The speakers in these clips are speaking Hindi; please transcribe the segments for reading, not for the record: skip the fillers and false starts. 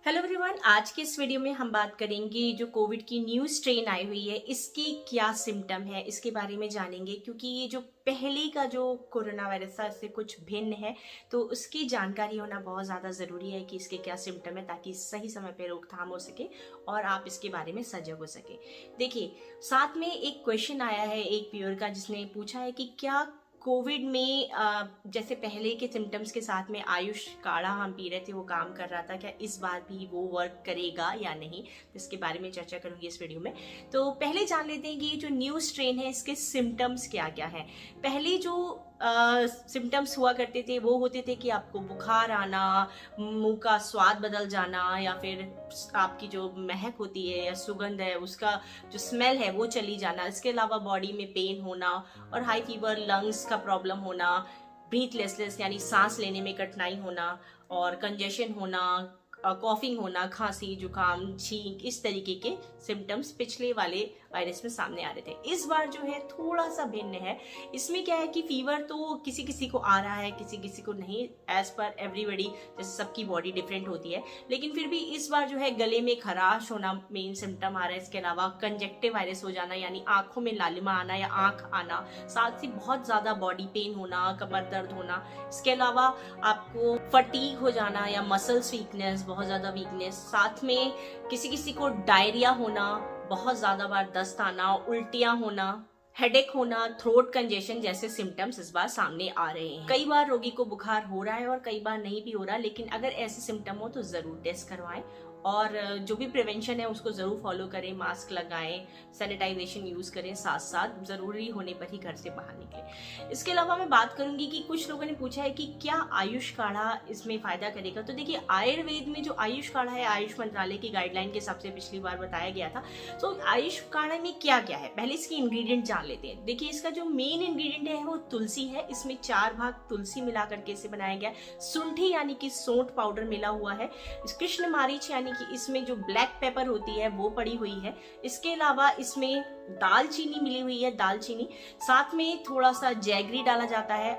हेलो एवरीवन, आज के इस वीडियो में हम बात करेंगे जो कोविड की न्यू स्ट्रेन आई हुई है इसकी क्या सिम्टम है इसके बारे में जानेंगे। क्योंकि ये जो पहले का जो कोरोना वायरस था इससे कुछ भिन्न है, तो उसकी जानकारी होना बहुत ज़्यादा ज़रूरी है कि इसके क्या सिम्टम है, ताकि सही समय पे रोकथाम हो सके और आप इसके बारे में सजग हो सके। देखिए, साथ में एक क्वेश्चन आया है एक व्यूअर का, जिसने पूछा है कि क्या कोविड में जैसे पहले के सिम्टम्स के साथ में आयुष काढ़ा हम पी रहे थे वो काम कर रहा था, क्या इस बार भी वो वर्क करेगा या नहीं, तो इसके बारे में चर्चा करूंगी इस वीडियो में। तो पहले जान लेते हैं कि ये जो न्यू स्ट्रेन है इसके सिम्टम्स क्या क्या हैं। पहले जो सिम्टम्स हुआ करते थे वो होते थे कि आपको बुखार आना, मुंह का स्वाद बदल जाना, या फिर आपकी जो महक होती है या सुगंध है उसका जो स्मेल है वो चली जाना। इसके अलावा बॉडी में पेन होना और हाई फीवर, लंग्स का प्रॉब्लम होना, ब्रीथलेसनेस यानी सांस लेने में कठिनाई होना, और कंजेशन होना, कॉफिंग होना, खांसी, जुकाम, छींक, इस तरीके के सिम्टम्स पिछले वाले वायरस में सामने आ रहे थे। इस बार जो है थोड़ा सा भिन्न है। इसमें क्या है कि फीवर तो किसी किसी को आ रहा है, किसी किसी को नहीं, एज पर एवरीबडी, जैसे सबकी बॉडी डिफरेंट होती है। लेकिन फिर भी इस बार जो है गले में खराश होना मेन सिम्टम आ रहा है। इसके अलावा कंजक्टिव वायरस हो जाना, यानी आंखों में लालिमा आना या आंख आना, साथ ही बहुत ज्यादा बॉडी पेन होना, कमर दर्द होना। इसके अलावा आपको फटीग हो जाना या मसल्स वीकनेस, बहुत ज्यादा वीकनेस, साथ में किसी किसी को डायरिया होना, बहुत ज्यादा बार दस्त आना, उल्टियां होना, हेडेक होना, थ्रोट कंजेशन जैसे सिम्टम्स इस बार सामने आ रहे हैं। कई बार रोगी को बुखार हो रहा है और कई बार नहीं भी हो रहा, लेकिन अगर ऐसे सिम्टम हो तो जरूर टेस्ट करवाएं और जो भी प्रिवेंशन है उसको जरूर फॉलो करें। मास्क लगाएं, सैनिटाइजेशन यूज करें, साथ साथ जरूरी होने पर ही घर से बाहर निकलें। इसके अलावा मैं बात करूंगी कि कुछ लोगों ने पूछा है कि क्या आयुष काढ़ा इसमें फायदा करेगा। तो देखिए, आयुर्वेद में जो आयुष काढ़ा है, आयुष मंत्रालय की गाइडलाइन के हिसाब से पिछली बार बताया गया था। तो आयुष काढ़ा में क्या क्या है, पहले इसकी इंग्रेडिएंट जान लेते हैं। देखिए, इसका जो मेन इंग्रेडिएंट है वो तुलसी है। इसमें 4 भाग तुलसी मिला करके इसे बनाया गया। सुंठी यानी कि सौंठ पाउडर मिला हुआ है। कृष्ण मारीच यानी कि इसमें जो ब्लैक पेपर होती है वो पड़ी हुई है। इसके अलावा इसमें दालचीनी मिली हुई है, दालचीनी, साथ में थोड़ा सा जैगरी डाला जाता है।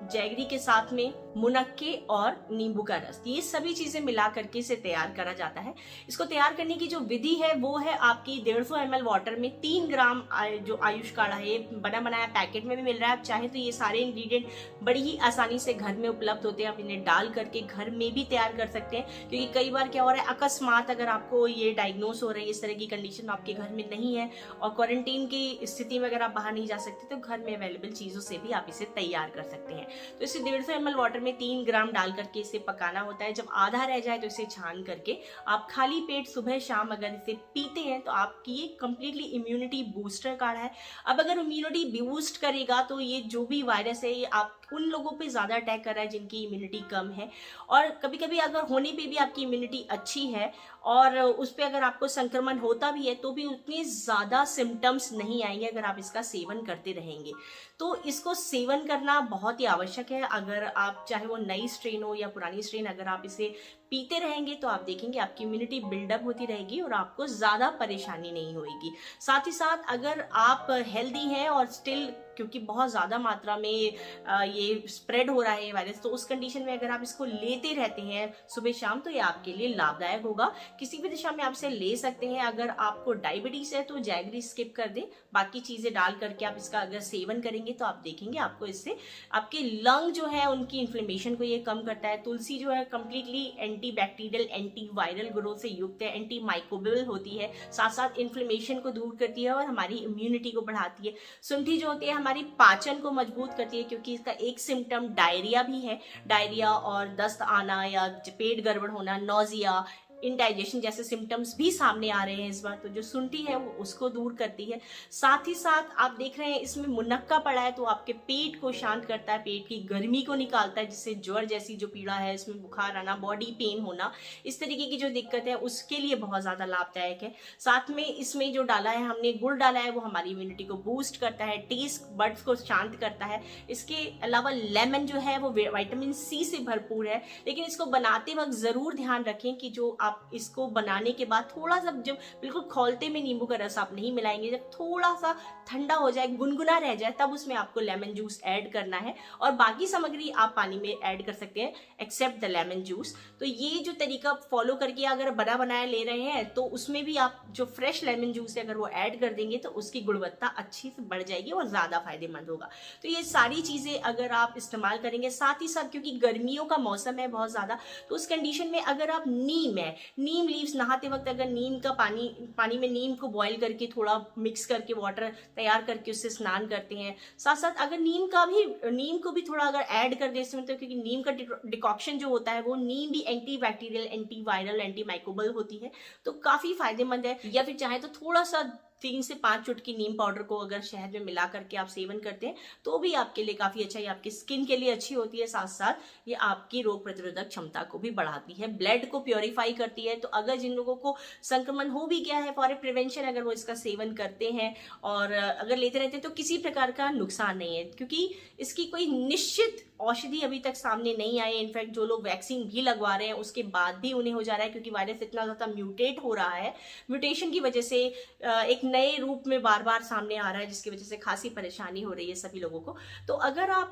जैगरी के साथ में मुनक्के और नींबू का रस, ये सभी चीजें मिला करके इसे तैयार करा जाता है। इसको तैयार करने की जो विधि है वो है आपकी 150 ml वाटर में 3 ग्राम जो आयुष काढ़ा है, बना बनाया पैकेट में भी मिल रहा है। आप चाहें तो ये सारे इंग्रेडिएंट बड़ी ही आसानी से घर में उपलब्ध होते हैं, आप इन्हें डाल करके घर में भी तैयार कर सकते हैं। क्योंकि कई बार क्या हो रहा है, अकस्मात अगर आपको ये डायग्नोस हो रही है, इस तरह की कंडीशन आपके घर में नहीं है और क्वारंटीन की स्थिति में अगर आप बाहर नहीं जा सकते, तो घर में अवेलेबल चीजों से भी आप इसे तैयार कर सकते हैं। तो इसे 150 ml वाटर में 3 ग्राम डाल करके इसे पकाना होता है। जब आधा रह जाए तो इसे छान करके आप खाली पेट सुबह शाम अगर इसे पीते हैं तो आपकी ये कंप्लीटली इम्यूनिटी बूस्टर काढ़ा है। अब अगर इम्यूनिटी बूस्ट करेगा तो ये जो भी वायरस है ये आप उन लोगों पे ज्यादा अटैक कर रहा है जिनकी इम्यूनिटी कम है, और कभी कभी अगर होने पे भी आपकी इम्यूनिटी अच्छी है और उस पर अगर आपको संक्रमण होता भी है तो भी उतने ज्यादा सिम्टम्स नहीं आएंगे अगर आप इसका सेवन करते रहेंगे। तो इसको सेवन करना बहुत ही आवश्यक है। अगर आप चाहे वो नई स्ट्रेन हो या पुरानी स्ट्रेन, अगर आप इसे पीते रहेंगे तो आप देखेंगे आपकी इम्यूनिटी बिल्डअप होती रहेगी और आपको ज्यादा परेशानी नहीं होगी। साथ ही साथ अगर आप हेल्दी हैं और स्टिल, क्योंकि बहुत ज्यादा मात्रा में ये स्प्रेड हो रहा है ये वायरस, तो उस कंडीशन में अगर आप इसको लेते रहते हैं सुबह शाम तो ये आपके लिए लाभदायक होगा। किसी भी दिशा में आप इसे ले सकते हैं। अगर आपको डायबिटीज है तो जैगरी स्किप कर दें, बाकी चीजें डाल करके आप इसका अगर सेवन करेंगे तो आप देखेंगे आपको इससे आपके लंग जो है उनकी इन्फ्लेमेशन को ये कम करता है। तुलसी जो है completely anti bacterial, anti viral गुणों से युक्त है, एंटी माइक्रोबियल होती है, साथ साथ इन्फ्लेमेशन को दूर करती है और हमारी इम्यूनिटी को बढ़ाती है। सुंठी जो होती है हमारी पाचन को मजबूत करती है, क्योंकि इसका एक सिम्टम डायरिया भी है। डायरिया और दस्त आना या पेट गड़बड़ होना, नोजिया, इंडाइजेशन जैसे सिम्टम्स भी सामने आ रहे हैं इस बार, तो जो सुंठी है वो उसको दूर करती है। साथ ही साथ आप देख रहे हैं इसमें मुनक्का पड़ा है, तो आपके पेट को शांत करता है, पेट की गर्मी को निकालता है, जिससे ज्वर जैसी जो पीड़ा है, इसमें बुखार आना, बॉडी पेन होना, इस तरीके की जो दिक्कत है उसके लिए बहुत ज्यादा लाभदायक है। साथ में इसमें जो डाला है हमने, गुड़ डाला है, वो हमारी इम्यूनिटी को बूस्ट करता है, टेस्ट बड्स को शांत करता है। इसके अलावा लेमन जो है वो विटामिन सी से भरपूर है, लेकिन इसको बनाते वक्त जरूर ध्यान रखें कि जो आप इसको बनाने के बाद थोड़ा सा, जब बिल्कुल खौलते में नींबू का रस आप नहीं मिलाएंगे, जब थोड़ा सा ठंडा हो जाए, गुनगुना रह जाए, तब उसमें आपको लेमन जूस ऐड करना है और बाकी सामग्री आप पानी में ऐड कर सकते हैं एक्सेप्ट द लेमन जूस। तो ये जो तरीका फॉलो करके अगर बना बनाया ले रहे हैं तो उसमें भी आप जो फ्रेश लेमन जूस है अगर वो ऐड कर देंगे तो उसकी गुणवत्ता अच्छी से बढ़ जाएगी और ज्यादा फायदेमंद होगा। तो ये सारी चीजें अगर आप इस्तेमाल करेंगे, साथ ही साथ क्योंकि गर्मियों का मौसम है बहुत ज्यादा, तो उस कंडीशन में अगर आप नीम लीव्स नहाते वक्त अगर नीम का पानी में नीम को बॉईल करके थोड़ा मिक्स करके वाटर तैयार करके उससे स्नान करते हैं, साथ साथ अगर नीम को भी थोड़ा अगर ऐड कर दे इसमें, तो क्योंकि नीम का डिकॉक्शन जो होता है वो नीम भी anti bacterial, anti viral, anti microbial होती है, तो काफी फायदेमंद है। या फिर चाहे तो थोड़ा सा 3 से 5 चुटकी नीम पाउडर को अगर शहद में मिला करके आप सेवन करते हैं तो भी आपके लिए काफी अच्छा है, आपकी स्किन के लिए अच्छी होती है, साथ साथ ये आपकी रोग प्रतिरोधक क्षमता को भी बढ़ाती है, ब्लड को प्योरीफाई करती है। तो अगर जिन लोगों को संक्रमण हो भी गया है, फॉर प्रिवेंशन अगर वो इसका सेवन करते हैं और अगर लेते रहते हैं तो किसी प्रकार का नुकसान नहीं है, क्योंकि इसकी कोई निश्चित औषधि अभी तक सामने नहीं आई है। इनफैक्ट जो लोग वैक्सीन भी लगवा रहे हैं उसके बाद भी उन्हें हो जा रहा है, क्योंकि वायरस इतना ज्यादा म्यूटेट हो रहा है, म्यूटेशन की वजह से एक नए रूप में बार बार सामने आ रहा है, जिसकी वजह से खासी परेशानी हो रही है सभी लोगों को। तो अगर आप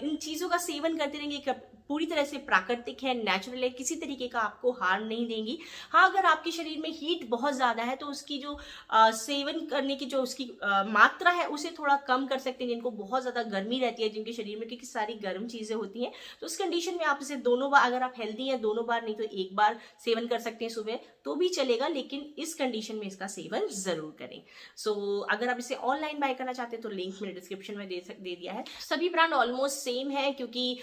इन चीजों का सेवन करते रहेंगे, पूरी तरह से प्राकृतिक है, नेचुरल है, किसी तरीके का आपको हार्म नहीं देंगी। हाँ, अगर आपके शरीर में हीट बहुत ज्यादा है तो उसकी जो सेवन करने की जो उसकी मात्रा है उसे थोड़ा कम कर सकते हैं। जिनको बहुत ज्यादा गर्मी रहती है, जिनके शरीर में क्योंकि सारी गर्म चीजें होती हैं, तो उस कंडीशन में आप इसे दोनों बार, अगर आप हेल्दी हैं दोनों बार नहीं तो एक बार सेवन कर सकते हैं सुबह, तो भी चलेगा, लेकिन इस कंडीशन में इसका सेवन जरूर करें। अगर आप इसे ऑनलाइन बाय करना चाहते हैं तो लिंक मैंने डिस्क्रिप्शन में दे दिया है। सभी ब्रांड ऑलमोस्ट सेम है, क्योंकि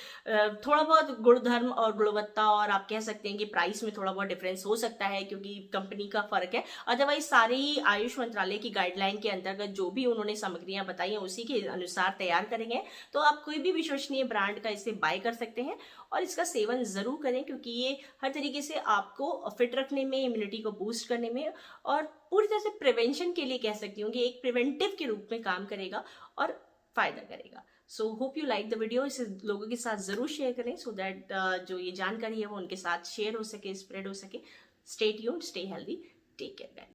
थोड़ा बहुत गुणधर्म और गुणवत्ता और आप कह सकते हैं कि प्राइस में थोड़ा बहुत डिफरेंस हो सकता है, क्योंकि कंपनी का फर्क है। अदरवाइज सारी आयुष मंत्रालय की गाइडलाइन के अंतर्गत जो भी उन्होंने सामग्रियां बताई हैं उसी के अनुसार तैयार करेंगे। तो आप कोई भी विश्वसनीय ब्रांड का इसे बाय कर सकते हैं और इसका सेवन जरूर करें, क्योंकि ये हर तरीके से आपको फिट रखने में, इम्यूनिटी को बूस्ट करने में और पूरी तरह से प्रिवेंशन के लिए कह सकती हूँ कि एक प्रिवेंटिव के रूप में काम करेगा और फायदा करेगा। So hope you like the video. इसे लोगों के साथ जरूर शेयर करें सो दैट जो ये जानकारी है वो उनके साथ शेयर हो सके, स्प्रेड हो सके। Stay tuned, stay healthy, take care.